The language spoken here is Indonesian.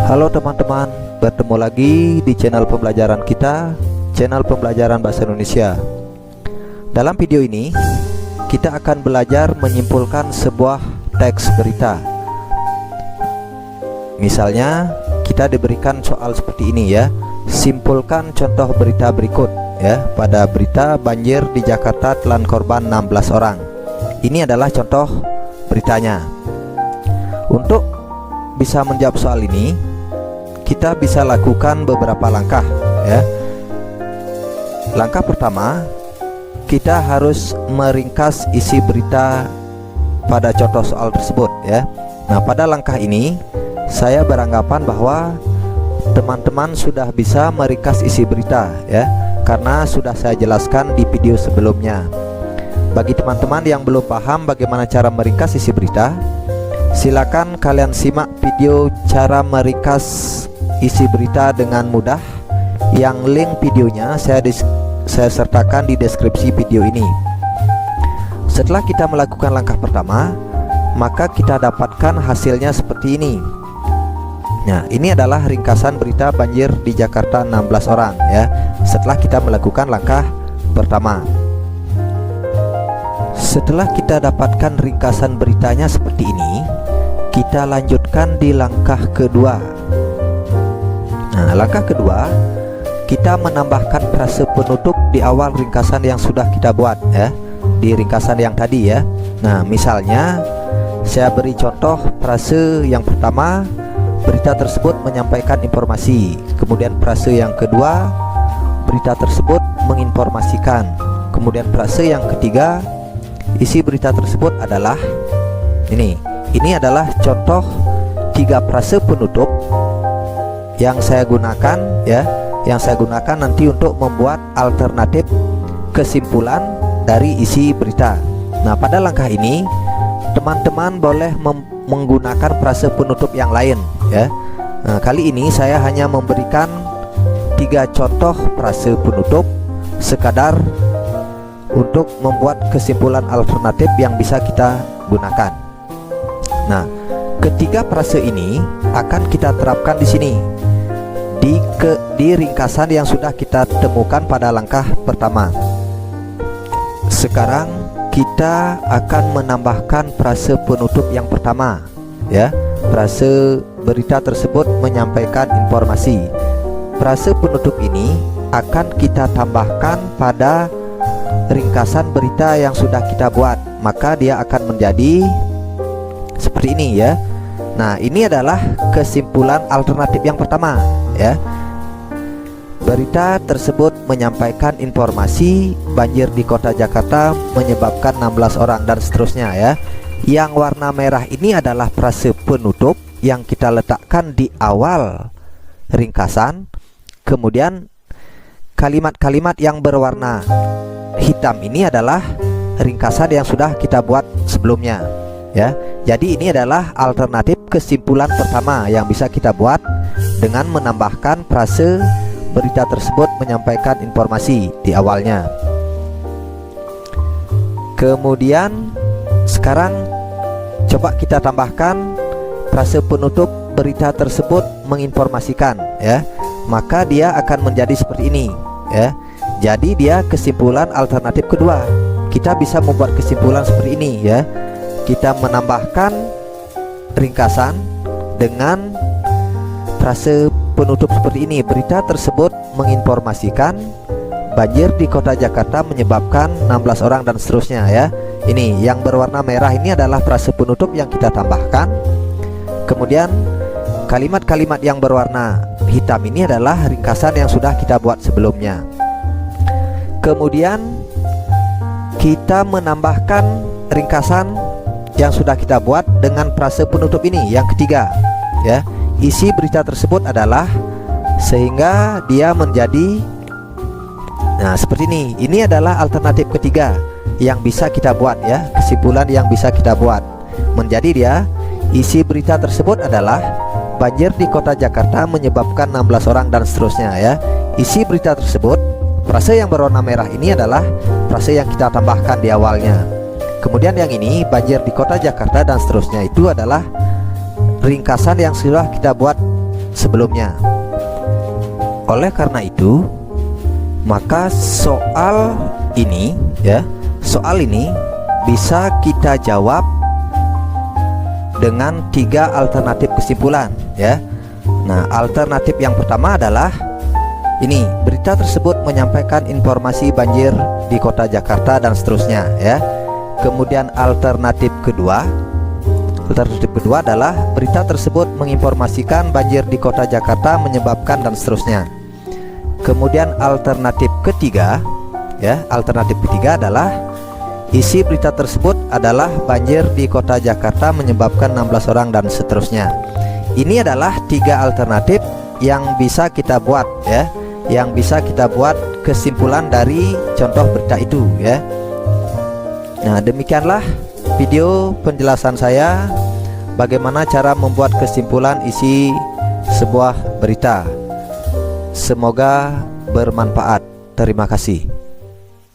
Halo teman-teman, bertemu lagi di channel pembelajaran kita, channel pembelajaran bahasa Indonesia. Dalam video ini, kita akan belajar menyimpulkan sebuah teks berita. Misalnya, kita diberikan soal seperti ini ya. Simpulkan contoh berita berikut ya. Pada berita banjir di Jakarta telan korban 16 orang. Ini adalah contoh beritanya. Untuk bisa menjawab soal ini, kita bisa lakukan beberapa langkah ya. Langkah pertama, kita harus meringkas isi berita pada contoh soal tersebut ya. Nah, pada langkah ini saya beranggapan bahwa teman-teman sudah bisa meringkas isi berita ya, karena sudah saya jelaskan di video sebelumnya. Bagi teman-teman yang belum paham bagaimana cara meringkas isi berita, silakan kalian simak video cara meringkas isi berita dengan mudah, yang link videonya saya sertakan di deskripsi video ini. Setelah kita melakukan langkah pertama, maka kita dapatkan hasilnya seperti ini. Nah, ini adalah ringkasan berita banjir di Jakarta 16 orang ya. Setelah kita melakukan langkah pertama, setelah kita dapatkan ringkasan beritanya seperti ini, kita lanjutkan di langkah kedua. Nah, langkah kedua, kita menambahkan frase penutup di awal ringkasan yang sudah kita buat ya, di ringkasan yang tadi ya. Nah, misalnya saya beri contoh frase yang pertama, berita tersebut menyampaikan informasi. Kemudian frase yang kedua, berita tersebut menginformasikan. Kemudian frase yang ketiga, isi berita tersebut adalah ini. Ini adalah contoh 3 frase penutup yang saya gunakan ya, yang saya gunakan nanti untuk membuat alternatif kesimpulan dari isi berita. Nah, pada langkah ini teman-teman boleh menggunakan frase penutup yang lain ya. Nah, kali ini saya hanya memberikan 3 contoh frase penutup sekadar untuk membuat kesimpulan alternatif yang bisa kita gunakan. Nah, ketiga frase ini akan kita terapkan di sini di ringkasan yang sudah kita temukan pada langkah pertama. Sekarang kita akan menambahkan frase penutup yang pertama ya. Frase berita tersebut menyampaikan informasi. Frase penutup ini akan kita tambahkan pada ringkasan berita yang sudah kita buat, maka dia akan menjadi seperti ini ya. Nah, ini adalah kesimpulan alternatif yang pertama ya. Berita tersebut menyampaikan informasi banjir di kota Jakarta menyebabkan 16 orang dan seterusnya ya. Yang warna merah ini adalah frase penutup yang kita letakkan di awal ringkasan. Kemudian kalimat-kalimat yang berwarna hitam ini adalah ringkasan yang sudah kita buat sebelumnya ya. Jadi ini adalah alternatif kesimpulan pertama yang bisa kita buat dengan menambahkan frase berita tersebut menyampaikan informasi di awalnya. Kemudian sekarang coba kita tambahkan frase penutup berita tersebut menginformasikan ya. Maka dia akan menjadi seperti ini ya. Jadi dia kesimpulan alternatif kedua. Kita bisa membuat kesimpulan seperti ini ya. Kita menambahkan ringkasan dengan frase penutup seperti ini. Berita tersebut menginformasikan banjir di kota Jakarta menyebabkan 16 orang dan seterusnya ya. Ini yang berwarna merah ini adalah frase penutup yang kita tambahkan. Kemudian kalimat-kalimat yang berwarna hitam ini adalah ringkasan yang sudah kita buat sebelumnya. Kemudian kita menambahkan ringkasan yang sudah kita buat dengan frase penutup ini yang ketiga ya. Isi berita tersebut adalah, sehingga dia menjadi seperti ini. Ini adalah alternatif ketiga yang bisa kita buat ya. Kesimpulan yang bisa kita buat menjadi dia, isi berita tersebut adalah banjir di kota Jakarta menyebabkan 16 orang dan seterusnya ya. Isi berita tersebut, frase yang berwarna merah ini adalah frase yang kita tambahkan di awalnya. Kemudian yang ini, banjir di kota Jakarta dan seterusnya, itu adalah ringkasan yang sudah kita buat sebelumnya. Oleh karena itu, maka soal ini bisa kita jawab dengan 3 alternatif kesimpulan ya. Nah, alternatif yang pertama adalah ini, berita tersebut menyampaikan informasi banjir di kota Jakarta dan seterusnya ya. Kemudian alternatif kedua adalah berita tersebut menginformasikan banjir di kota Jakarta menyebabkan dan seterusnya. Kemudian alternatif ketiga adalah isi berita tersebut adalah banjir di kota Jakarta menyebabkan 16 orang dan seterusnya. Ini adalah 3 alternatif yang bisa kita buat ya, yang bisa kita buat kesimpulan dari contoh berita itu ya. Nah, demikianlah video penjelasan saya bagaimana cara membuat kesimpulan isi sebuah berita. Semoga bermanfaat. Terima kasih.